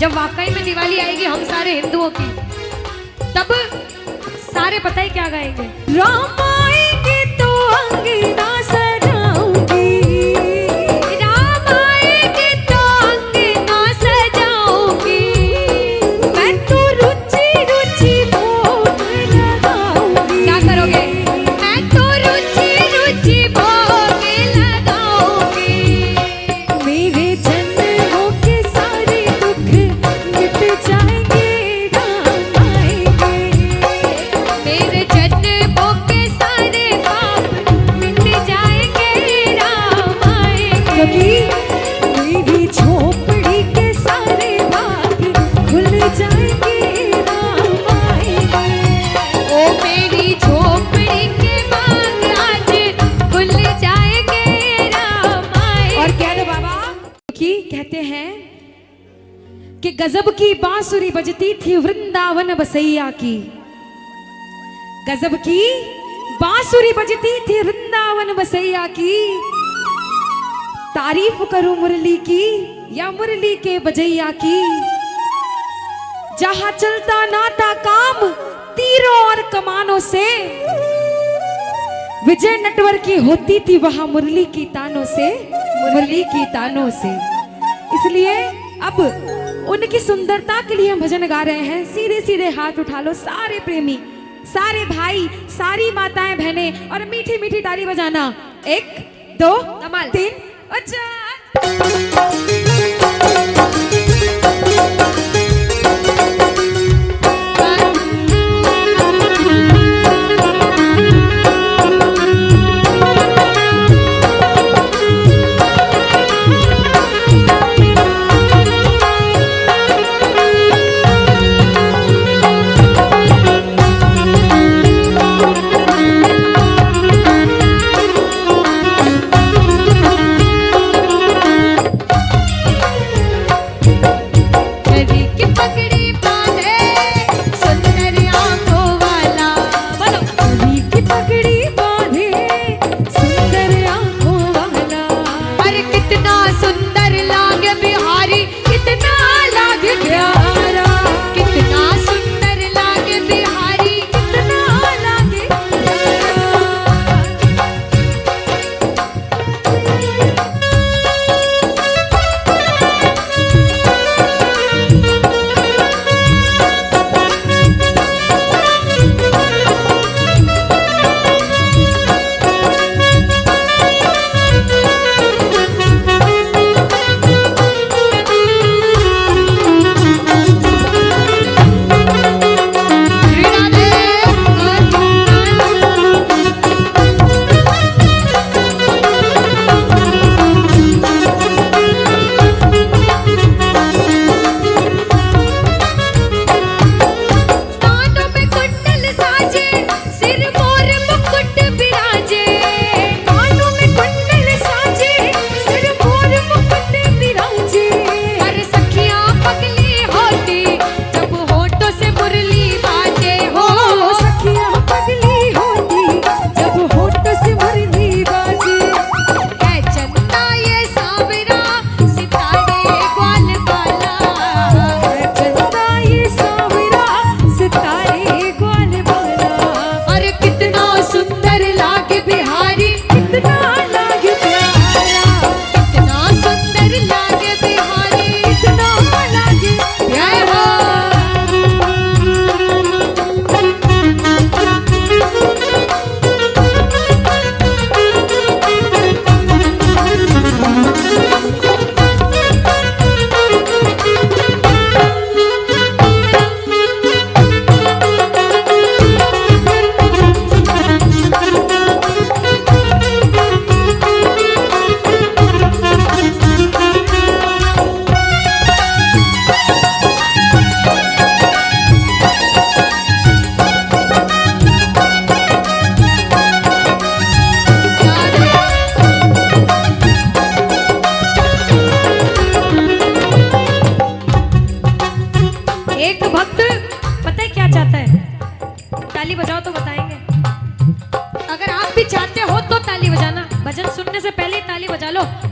जब वाकई में दिवाली आएगी हम सारे हिंदुओं की, तब सारे पता ही क्या गाएंगे। राम आएंगे तो अंगना सजाऊंगी, राम आएंगे तो अंगना सजाऊंगी, मैं तो रुचि रुचि भोग लगाऊंगी। क्या करोगे? मैं तो रुचि रुचि भोग लगाऊंगी। मेरे जन्मों के सारे दुख मिट जाएंगे, राम आएंगे। मेरे जन्मों के सारे पाप मिट जाएंगे, राम आएंगे। क्योंकि मेरी झोपड़ी के सारे भाग खुल जाएंगे, राम आएंगे। ओ मेरी झोपड़ी के बाग आज खुल जाएंगे, राम आएंगे। और क्या ना बाबा कि कहते हैं कि गजब की बांसुरी बजती थी वृंदावन बसैया की, गजब की बांसुरी बजती थी वृंदावन बसैया की। तारीफ करूं मुरली की या मुरली के बजैया की, जहां चलता ना था काम तीरों और कमानों से, विजय नटवर की होती थी वहां मुरली की तानों से, मुरली की तानों से। इसलिए अब उनकी सुंदरता के लिए हम भजन गा रहे हैं। सीधे सीधे हाथ उठा लो सारे प्रेमी, सारे भाई, सारी माताएं बहनें, और मीठी मीठी ताली बजाना। 1 2 कमाल। 3 और 4।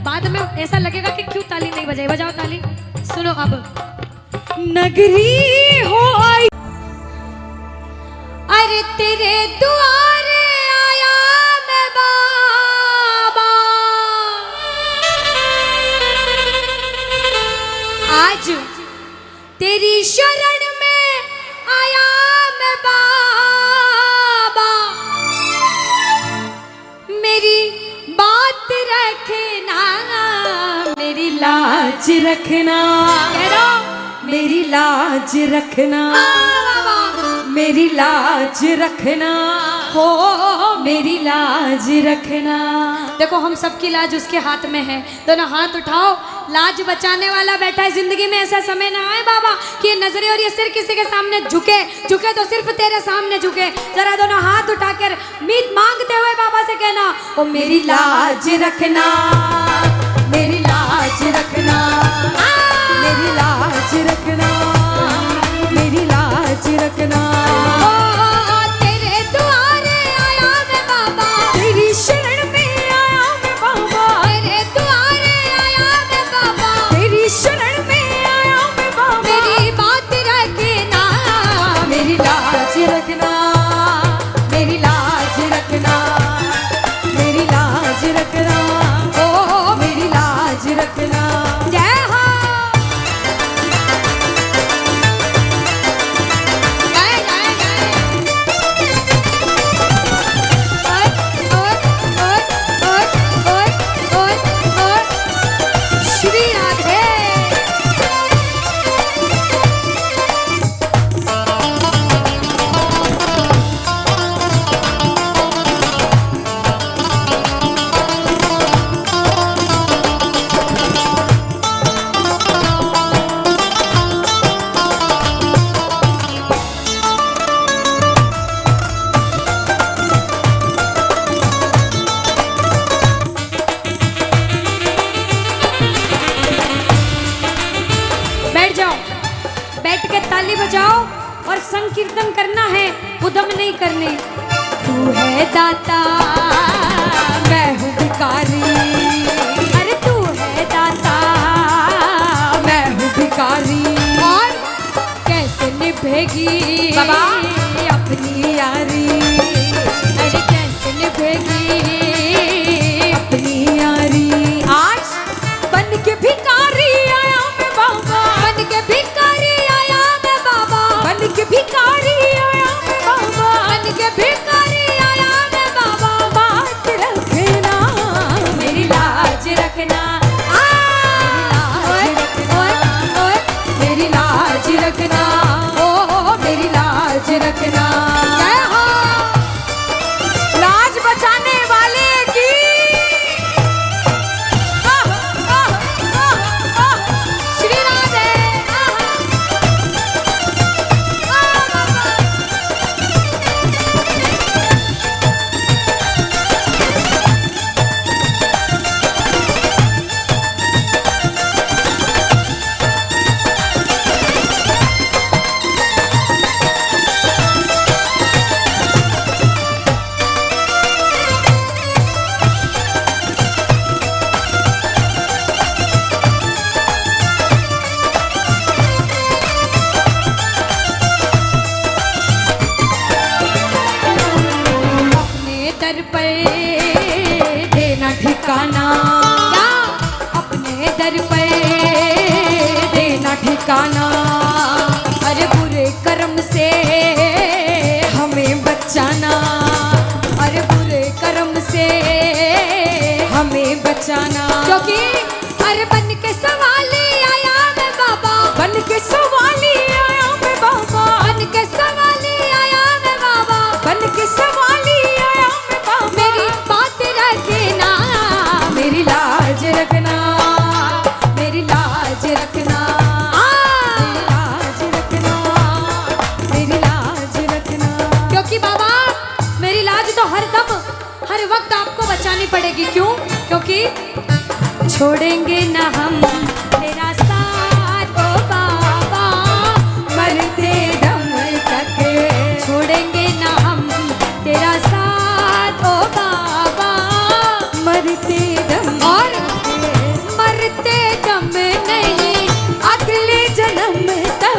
बाद में ऐसा लगेगा कि क्यों ताली नहीं बजाई। बजाओ ताली। सुनो अब नगरी हो आई। अरे तेरे दुआरे आया मैं बाबा, आज तेरी शरण में आया मैं बाबा, मेरी बात रखना, मेरी लाज रखना, कह रहा मेरी लाज रखना, मेरी लाज रखना, हो मेरी लाज रखना। देखो हम सबकी लाज उसके हाथ में है, दोनों हाथ उठाओ, लाज बचाने वाला बैठा है। जिंदगी में ऐसा समय ना आए बाबा कि ये नजरें और ये सिर किसी के सामने झुके, झुके तो सिर्फ तेरे सामने झुके। जरा दोनों हाथ उठाकर मीत मांगते हुए बाबा से कहना, ओ मेरी लाज रखना, मेरी लाज रखना, मेरी लाज रखना, मेरी लाज रखना। तेरे दुआरे आया मैं बाबा, तेरी शरण में आया मैं बाबा, तेरे दुआरे आया मैं बाबा, तेरी शरण में आया मैं बाबा। मेरी बात रखना, मेरी लाज रखना, मेरी लाज रखना, मेरी लाज रखना, ओ मेरी लाज रखना। जय हो। जय जय जय। ओए, श्री राधे। बैठ जाओ, बैठ के ताली बजाओ और संकीर्तन करना है, उदम नहीं करने। तू है दाता, मैं हूँ भिखारी, अरे तू है दाता, मैं हूँ भिखारी। और कैसे निभेगी बाबा अपनी यारी, अरे कैसे निभेगी अपनी यारी। आज बन के भिखारी आया मैं बाबा, बन के भिखारी आया मैं बाबा, बन के भिखारी आया मैं बाबा। बन के भिखारी आया मैं बाबा। बात रखना, मेरी लाज रखना, ओए, ओए, ओए, मेरी लाज रखना, ओ मेरी लाज रखना। जय हो। लाज बचाने वाले की श्री राधे। अपने दर पर देना ठिकाना, क्या, अपने दर पर देना ठिकाना। अरे बुरे कर्म से हमें बचाना, अरे बुरे कर्म से हमें बचाना। क्योंकि अरे बन के सवाली आया मैं बाबा, बन के सवाली आया मैं बाबा, बन के सवाली आया मैं बाबा। बन के सवाली आया मैं बाबा। मेरी बात रखना, मेरी लाज रखना, मेरी लाज रखना, मेरी लाज रखना, मेरी लाज रखना। क्योंकि बाबा मेरी लाज तो हर दम हर वक्त आपको बचानी पड़ेगी। क्यों? क्योंकि छोड़ेंगे ना हम तेरा साथ ओ बाबा, मरते दम तक छोड़ेंगे ना हम तेरा साथ ओ बाबा, मरते दम और मरते दम नहीं अगले जन्म तक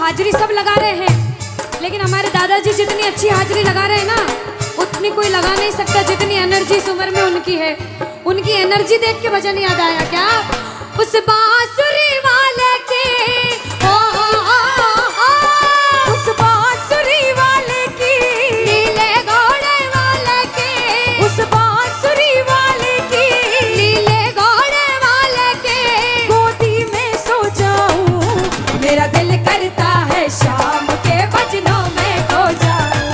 हाजिरी सब लगा रहे हैं, लेकिन हमारे दादाजी जितनी अच्छी हाजिरी लगा रहे हैं ना, उतनी कोई लगा नहीं सकता जितनी एनर्जी इस उम्र में उनकी है। उनकी एनर्जी देख के भजन याद आया क्या? उस बांसुरी वाले की उस बांसुरी वाले की, नीले घोड़े वाले की, उस बांसुरी वाले की, नीले घोड़े वाले की गोदी में सो जाऊं। मेरा दिल करता है शाम के भजनों में खो जाऊं।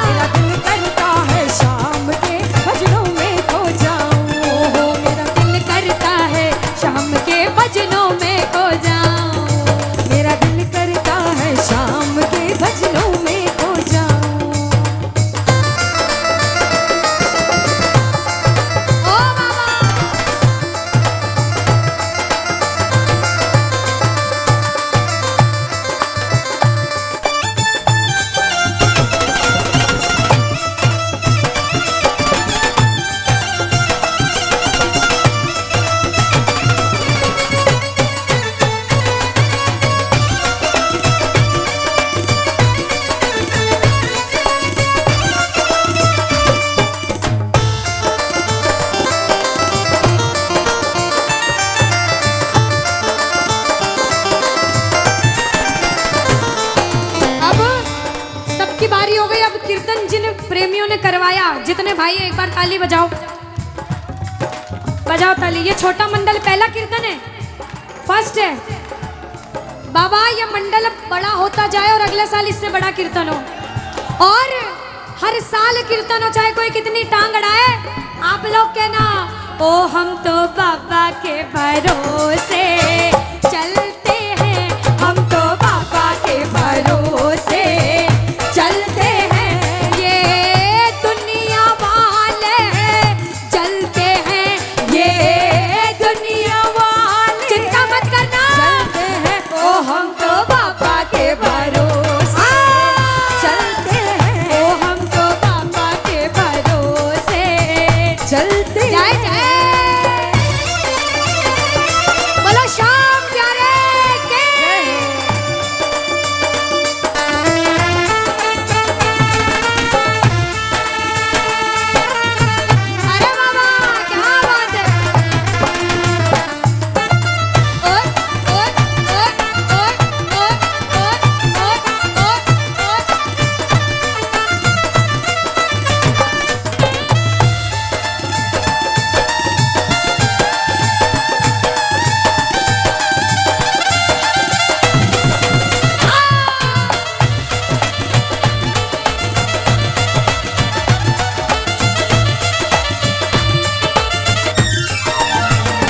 मेरा दिल करता है शाम के भजनों में खो जाऊं। ओहो, मेरा दिल करता है शाम के भजनों में खो जाऊं। मेरा दिल करता है शाम के भजनों में खो जाऊं। ओ बाबा, अब सबकी बारी हो गई। अब कीर्तन जिन प्रेमियों ने करवाया, जितने भाई हैं, एक बार ताली बजाओ, बजाओ ताली। ये छोटा मंडल पहला कीर्तन है, फर्स्ट है। बाबा ये मंडल बड़ा होता जाए और अगले साल इससे बड़ा कीर्तन हो, और हर साल कीर्तन हो, चाहे कोई कितनी टांग अड़ाए। आप लोग कहना, ओ हम तो बाबा के भरोसे चलते हैं, हम तो बाबा के भरोसे चलते हैं। ये दुनिया वाले चलते हैं, ये दुनिया वाले चिंता मत करना, चलते हैं, ओ हम तो बाबा के भरोसे चलते हैं, ओ हम तो बाबा के भरोसे चलते जय जय बोलो श्याम प्यारे के। अरे बाबा क्या बात है। ओए ओए ओए ओए ओए ओए ओए ओए।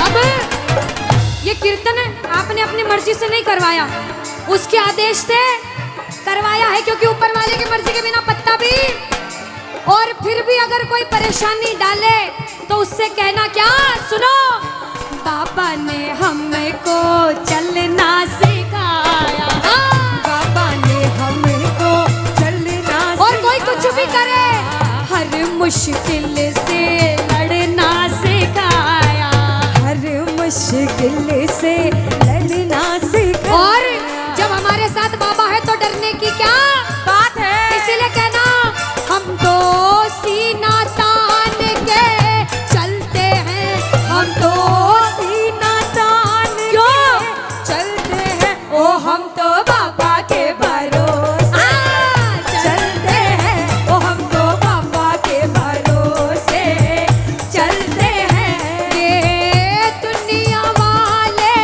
अब ये कीर्तन आपने अपनी मर्जी से नहीं करवाया, उसके आदेश से करवाया है, क्योंकि ऊपर वाले की मर्जी के बिना पत्ता भी। और फिर भी अगर कोई परेशानी डाले तो उससे कहना क्या, सुनो, बाबा ने हमको चलना सिखाया। बाबा ने हमको चलना और कोई कुछ भी सिखाया। करे, हर मुश्किल से लड़ना सिखाया। हर मुश्किल से लड़ना सिखाया। और जब हमारे साथ बाबा है तो डरने की क्या बात है। इसीलिए कहना, हम तो सीना तान के चलते हैं, हम तो सीना तान क्यों के चलते हैं, ओ हम तो बाबा के भरोसे चलते हैं, ओ हम तो बाबा के भरोसे चलते हैं। ये दुनिया वाले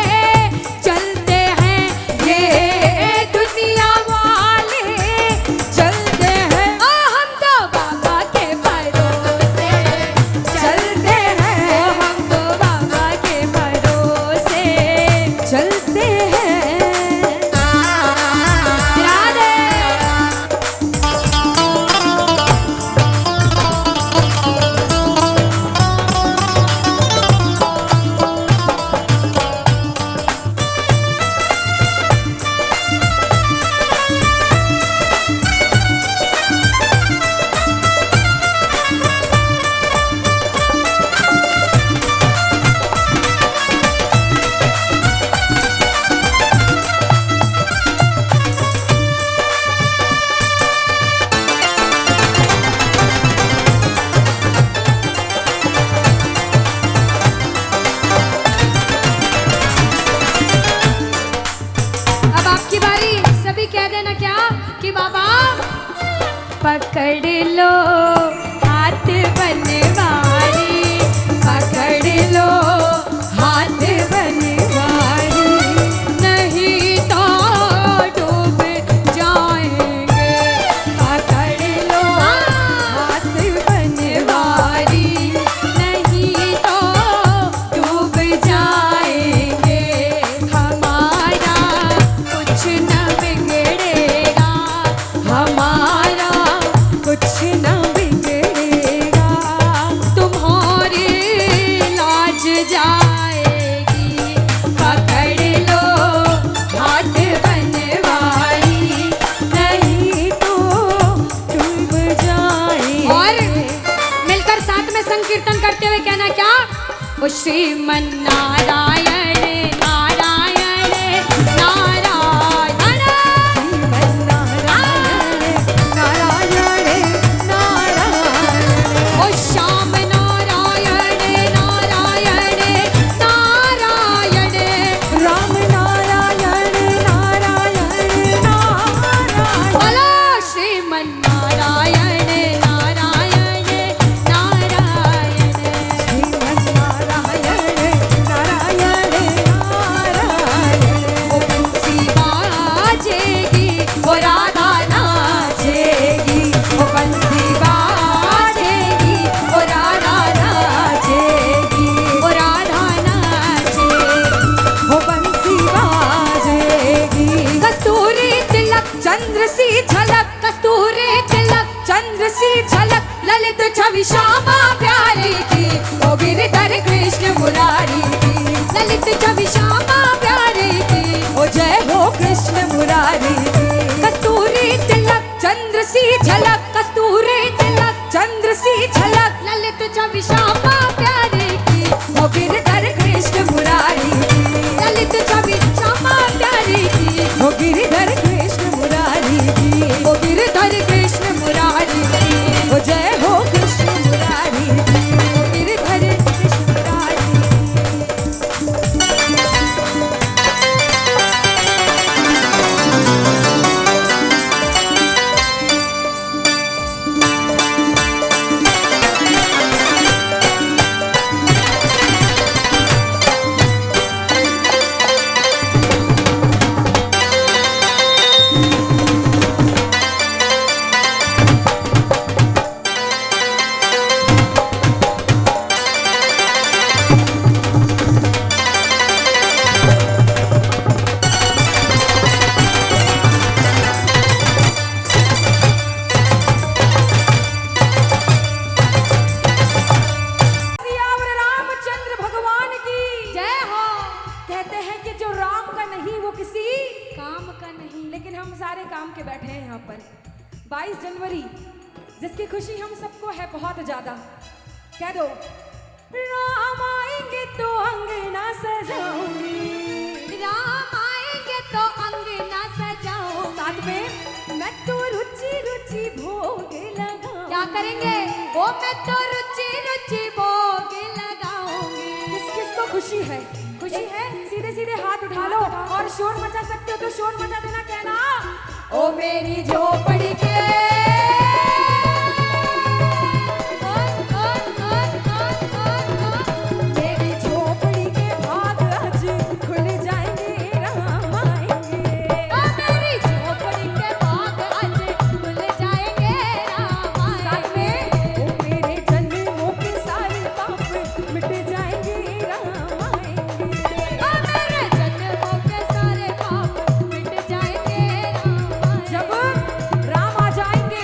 पकड़ लो हाथ बनवारी, पकड़ लो हाथ बनवारी, नहीं तो डूब जाएंगे। पकड़ लो हाथ बनवारी, नहीं तो डूब जाएंगे। हमारा कुछ न बिगड़ेगा, हमारा कुछ न बिगड़ेगा, तुम्हारी लाज जाएगी। पकड़ लो हाथ बनवारी, नहीं तो डूब जाएंगे। और मिलकर साथ में संकीर्तन करते हुए कहना क्या? ओ श्रीमन नारायण नारायण नारायण, श्रीमन नारायण नारायण नारायण, ओ श्याम नारायण नारायण नारायण, राम नारायण नारायण नारायण, बोलो श्रीमन नारायण नारायण नारायण। श्रीमन नारायण नारायण नारायण, ओ बंसी बाजेगी, ओ राधा नाचेगी, ओ बंसी बाजेगी, ओ राधा नाचेगी, ओ राधा नाचेगी। हो बंसी बाजेगी, कस्तूरी तिलक चंद्र सी झलक, कस्तूरी तिलक चंद्र सी झलक, ललित छवि श्यामा प्यारी की, ओ गिरधर कृष्ण मुरारी की, ललित छवि श्यामा प्यारी की, ओ जय हो कृष्ण मुरारी की। कस्तूरी तिलक चंद्र सी झलक, कस्तूरी तिलक चंद्र सी झलक, ललित छवि श्यामा प्यारी की, ओ गिरधर कृष्ण मुरारी की, ललित छवि श्यामा प्यारी की, ओ गिरधर कृष्ण मुरारी की, ओ गिरधर कृष्ण मुरारी की, ओ जय हो कृष्ण मुरारी की, ओ गिरधर कृष्ण मुरारी की। सियावर रामचंद्र भगवान की जय हो। कहते हैं कि जो राम का नहीं वो किसी काम का नहीं, लेकिन हम सारे काम के बैठे हैं यहाँ पर 22 जनवरी जिसकी खुशी हम सबको है बहुत ज्यादा। कह दो राम आएंगे तो अंगना सजाऊंगी, राम आएंगे तो अंगना सजाओ। साथ में मैं तो रुचि रुचि भोग लगाऊं। क्या करेंगे? वो मैं तो रुचि रुचि भोग लगाऊंगी। किस किस को खुशी है? खुशी है? सीधे सीधे हाथ उठा लो और शोर मचा सकते हो तो शोर मचा देना। कहना ओ मेरी झोपड़ी के मेरी झोपड़ी के भाग आज खुल जाएंगे, राम आएंगे। ओ मेरी झोपड़ी के बाग आज खुल जाएंगे, राम साथ आएंगे। में ओ मेरे जन्मों के सारे पाप मिट जाएंगे, राम आएंगे। ओ मेरे जन्मों के सारे पाप मिट जाएंगे, राम आएंगे। जब राम आ जाएंगे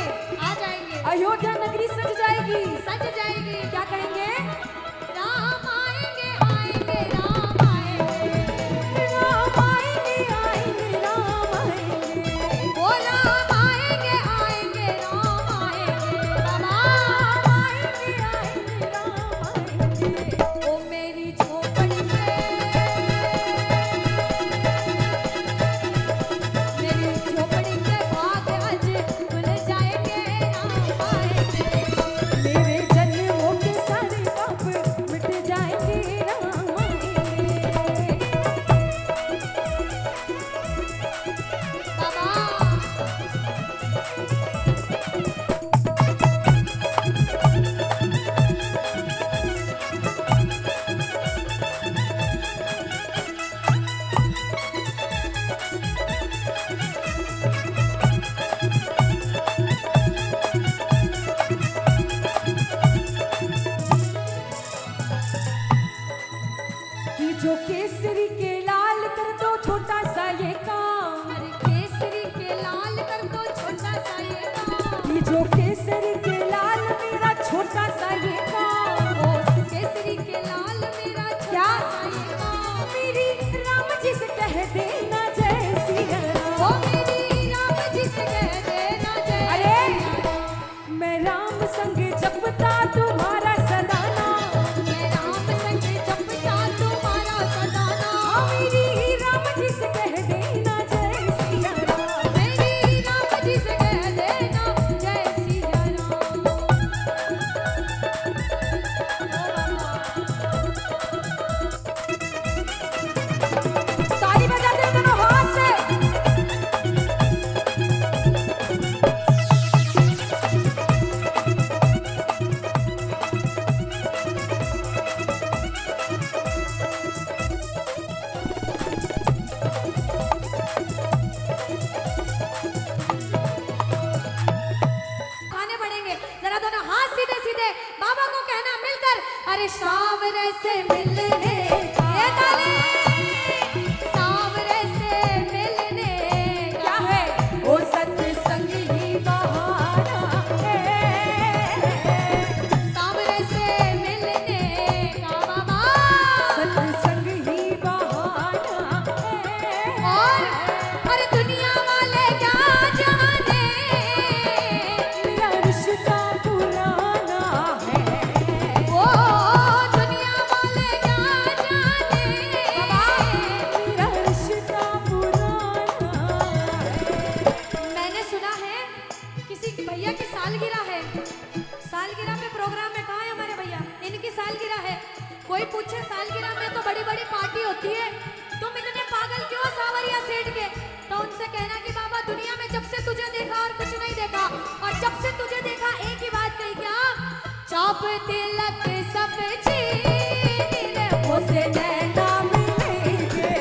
सब तिलक सब चीर रे उसे नैना मिलेंगे।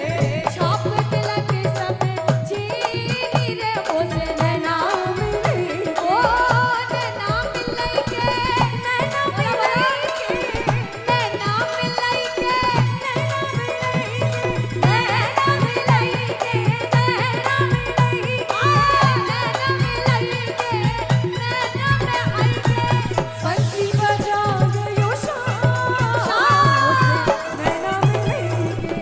सब तिलक सब चीर रे उसे नैना मिलेंगे। ओ नैना मिलेंगे, नैना मिलेंगे, नैना मिलेंगे, नैना मिलेंगे, नैना मिलेंगे, नैना मिलेंगे, नैना मिलेंगे, नैना में आएंगे। बंसी बजाओ शाम, नैना मिलेंगे।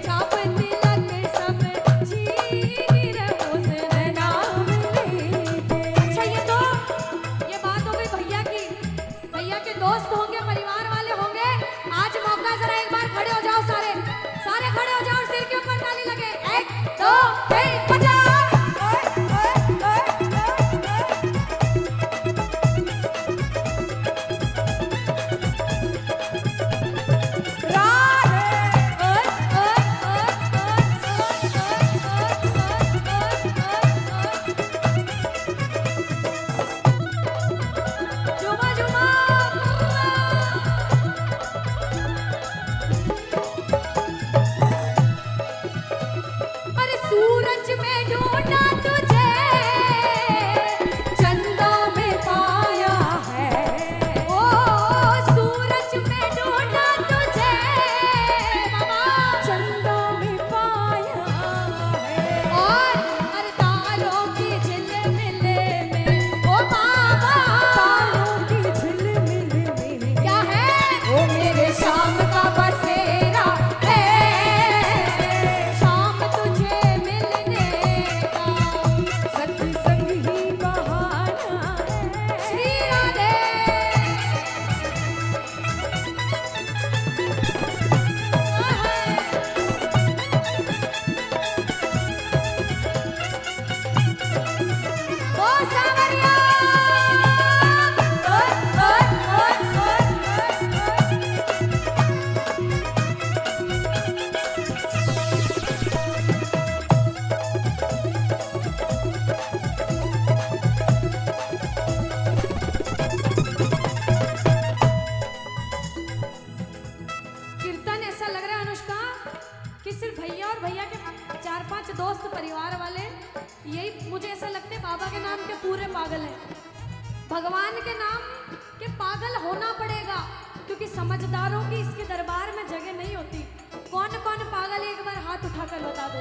छाप तिलक सब चीर रे उसे नैना मिलेंगे। अच्छा ये बात हो गई भैया की। भैया के दोस्त होंगे, परिवार वाले होंगे। आज मौका, जरा एक बार खड़े हो जाओ, सारे सारे खड़े हो जाओ, सिर के ऊपर ताली लगे। 1 2 3 बजाओ। झूमा झूमा। अरे सूरज में ढूंढा तुझे, चंदा में पाया है। ओ सूरज में ढूंढा तुझे बाबा, चंदा में पाया है। और तारों की झिलमिल में ओ बाबा, तारों की झिलमिल में क्या है? ओ मेरे शाम का बसेरा है, शाम तुझे मिलने का सत्संग ही बहाना है। श्री राधे। ओ सावरिया। कीर्तन ऐसा लग रहा है अनुष्का कि सिर्फ भैया और भैया के 4-5 दोस्त, परिवार वाले, यही मुझे ऐसा लगता है बाबा के नाम के पूरे पागल हैं। भगवान के नाम के पागल होना पड़ेगा, क्योंकि समझदारों की इसके दरबार में जगह नहीं होती। कौन कौन पागल है, एक बार हाथ उठाकर बता दो।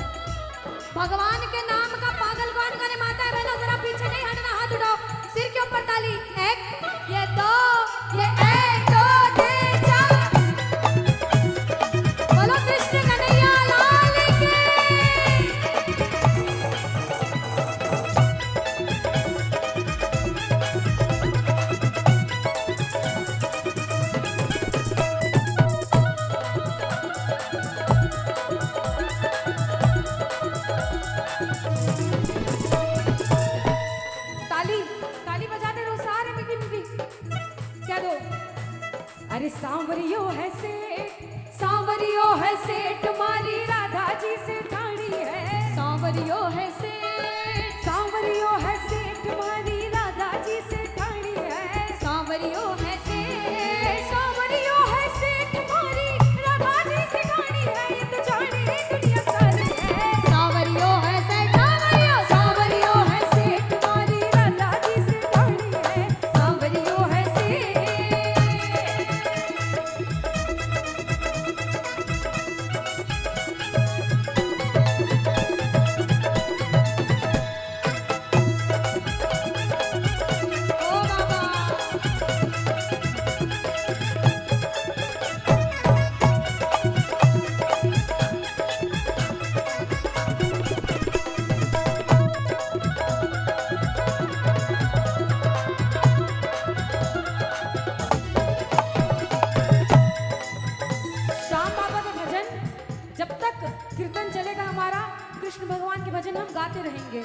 भगवान के नाम का पागल कौन कौन है? माता है बहनों, जरा पीछे नहीं हटना, हाथ उठाओ, सिर के ऊपर ताली। 1 ये 2 ये 1 2 3 4। बोलो कृष्ण कन्हैया लाल की। ताली ताली बजाते रहो सारे, मिट्टी मिट्टी क्या दो। अरे सांवरियो है सेठ, सांवरियो है सेठ, मारी राधा जी से ठाणी है। सांवरियो है सेठ, सांवरियो है सेठ, मारी राधा जी से ठाणी है। सांवरियो है सेठ, सांवरियो है सेठ, मारी राधा जी से ठाणी है। ये तो जाने दुनिया सारी है। सांवरियो है सेठ, सांवरियो सांवरियो है सेठ, मारी राधा जी से ठाणी है। सांवरियो है सेठ। ओ बाबा। श्याम बाबा का भजन जब तक कीर्तन चलेगा हमारा, कृष्ण भगवान के भजन हम गाते रहेंगे।